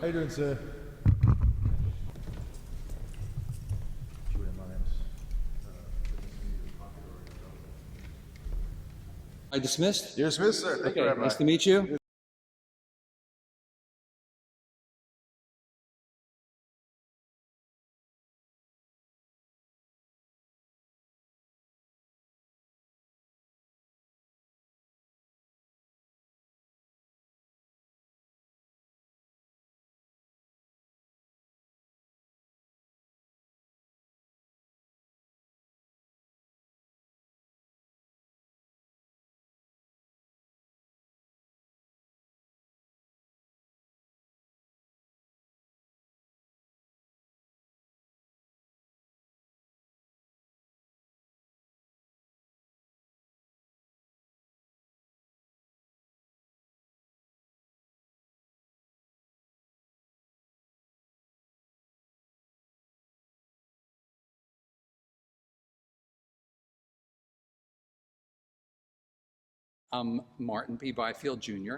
How you doing, sir? I dismissed? You're dismissed, sir. Thank you, Okay, Rabbi. nice to meet you. I'm Martin P. Byfield Jr.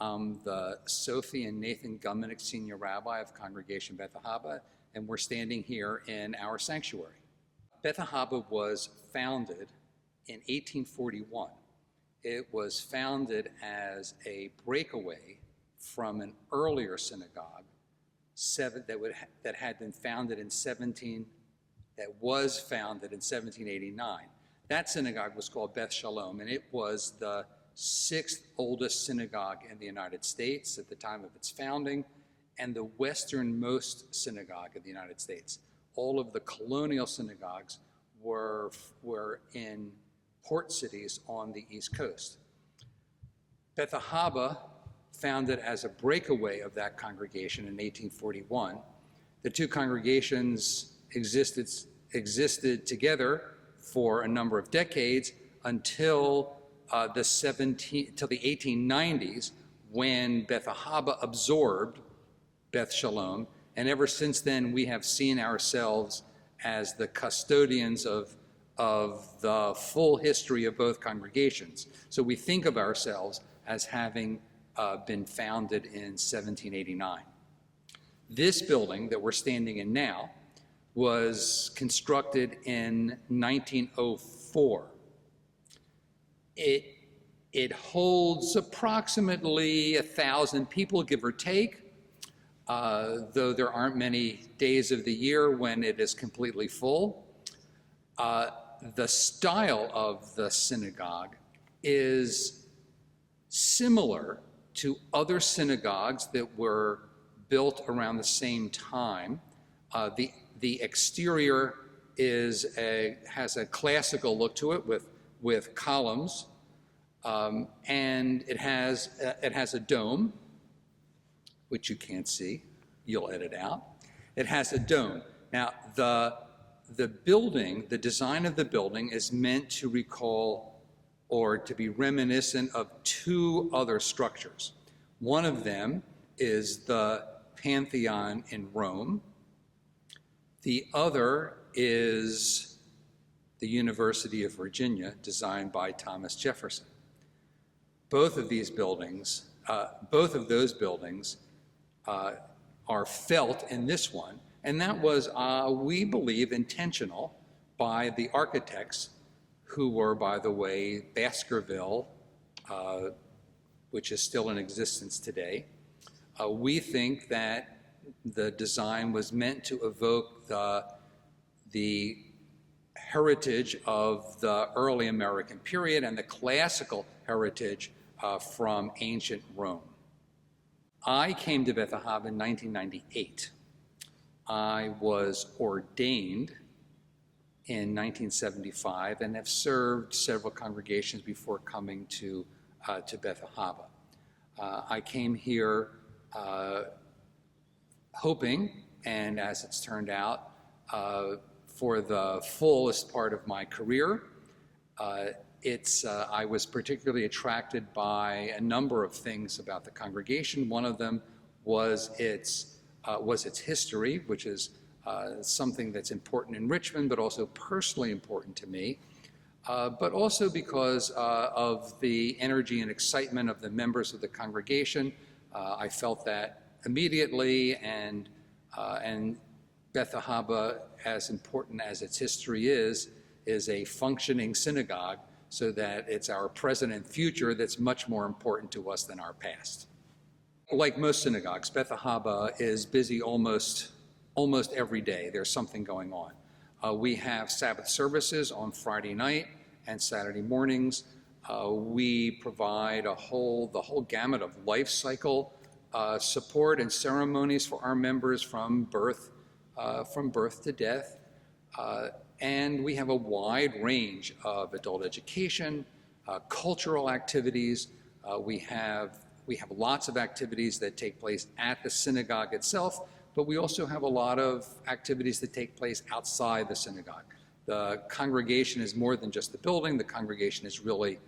I'm the Sophie and Nathan Gumenick Senior Rabbi of Congregation Beth Ahabah, and we're standing here in our sanctuary. Beth Ahabah was founded in 1841. It was founded as a breakaway from an earlier synagogue that had been founded in 1789. That synagogue was called Beth Shalom, and it was the sixth oldest synagogue in the United States at the time of its founding, and the westernmost synagogue in the United States. All of the colonial synagogues were in port cities on the East Coast. Beth Ahabah, founded as a breakaway of that congregation in 1841, the two congregations existed together for a number of decades until the 1890s, when Beth Ahabah absorbed Beth Shalom, and ever since then we have seen ourselves as the custodians of the full history of both congregations. So we think of ourselves as having been founded in 1789. This building that we're standing in now was constructed in 1904. It holds approximately 1,000 people, give or take, though there aren't many days of the year when it is completely full. The style of the synagogue is similar to other synagogues that were built around the same time. The exterior has a classical look to it with columns, and it has a dome, which you can't see. You'll edit out. It has a dome. Now, the building, the design of the building is meant to recall or to be reminiscent of two other structures. One of them is the Pantheon in Rome. The other is the University of Virginia, designed by Thomas Jefferson. Both of those buildings are felt in this one, and that was, we believe, intentional by the architects, who were, by the way, Baskerville, which is still in existence today. We think that the design was meant to evoke the heritage of the early American period and the classical heritage from ancient Rome. I came to Beth Ahabah in 1998. I was ordained in 1975 and have served several congregations before coming to Beth Ahabah. I came here hoping, and as it's turned out, for the fullest part of my career. I was particularly attracted by a number of things about the congregation. One of them was its history, which is something that's important in Richmond, but also personally important to me. But also because of the energy and excitement of the members of the congregation. I felt that immediately, and Beth Ahabah, as important as its history is a functioning synagogue, so that it's our present and future that's much more important to us than our past. Like most synagogues, Beth Ahabah is busy almost every day. There's something going on. We have Sabbath services on Friday night and Saturday mornings. We provide the whole gamut of life cycle support and ceremonies for our members from birth to death. And we have a wide range of adult education, cultural activities. We have lots of activities that take place at the synagogue itself, but we also have a lot of activities that take place outside the synagogue. The congregation is more than just the building. The congregation is really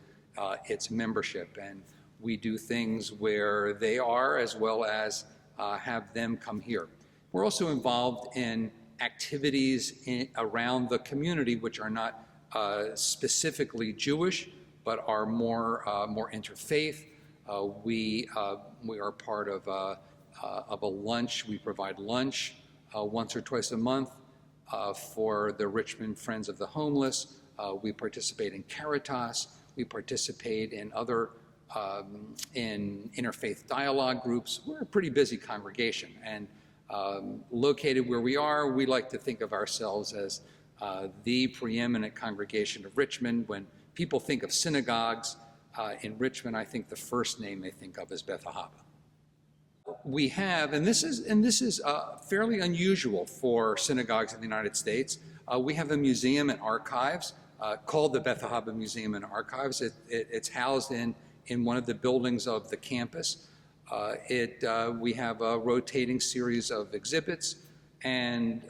its membership, and we do things where they are, as well as have them come here. We're also involved in activities around the community which are not specifically Jewish, but are more interfaith. We are part of a lunch. We provide lunch once or twice a month for the Richmond Friends of the Homeless. We participate in Caritas. We participate in other in interfaith dialogue groups. We're a pretty busy congregation, and located where we are, we like to think of ourselves as the preeminent congregation of Richmond. When people think of synagogues in Richmond, I think the first name they think of is Beth Ahabah. We have, and this is fairly unusual for synagogues in the United States, we have a museum and archives called the Beth Ahabah Museum and Archives. It's housed in one of the buildings of the campus. We have a rotating series of exhibits and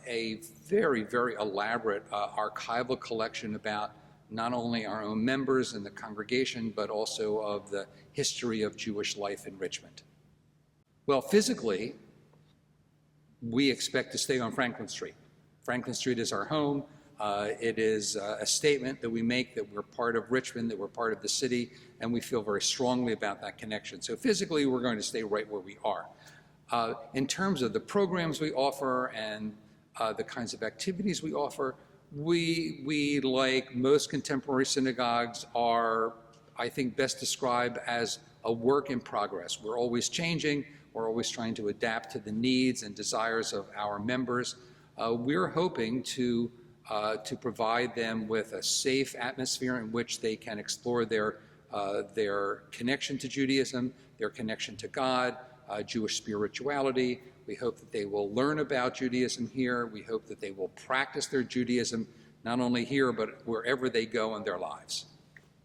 a very, very elaborate archival collection about not only our own members in the congregation, but also of the history of Jewish life in Richmond. Well, physically, we expect to stay on Franklin Street. Franklin Street is our home. It is a statement that we make that we're part of Richmond, that we're part of the city, and we feel very strongly about that connection. So physically, we're going to stay right where we are. In terms of the programs we offer and the kinds of activities we offer, we like most contemporary synagogues, are, I think, best described as a work in progress. We're always changing. We're always trying to adapt to the needs and desires of our members. We're hoping to provide them with a safe atmosphere in which they can explore their connection to Judaism, their connection to God, Jewish spirituality. We hope that they will learn about Judaism here. We hope that they will practice their Judaism not only here, but wherever they go in their lives.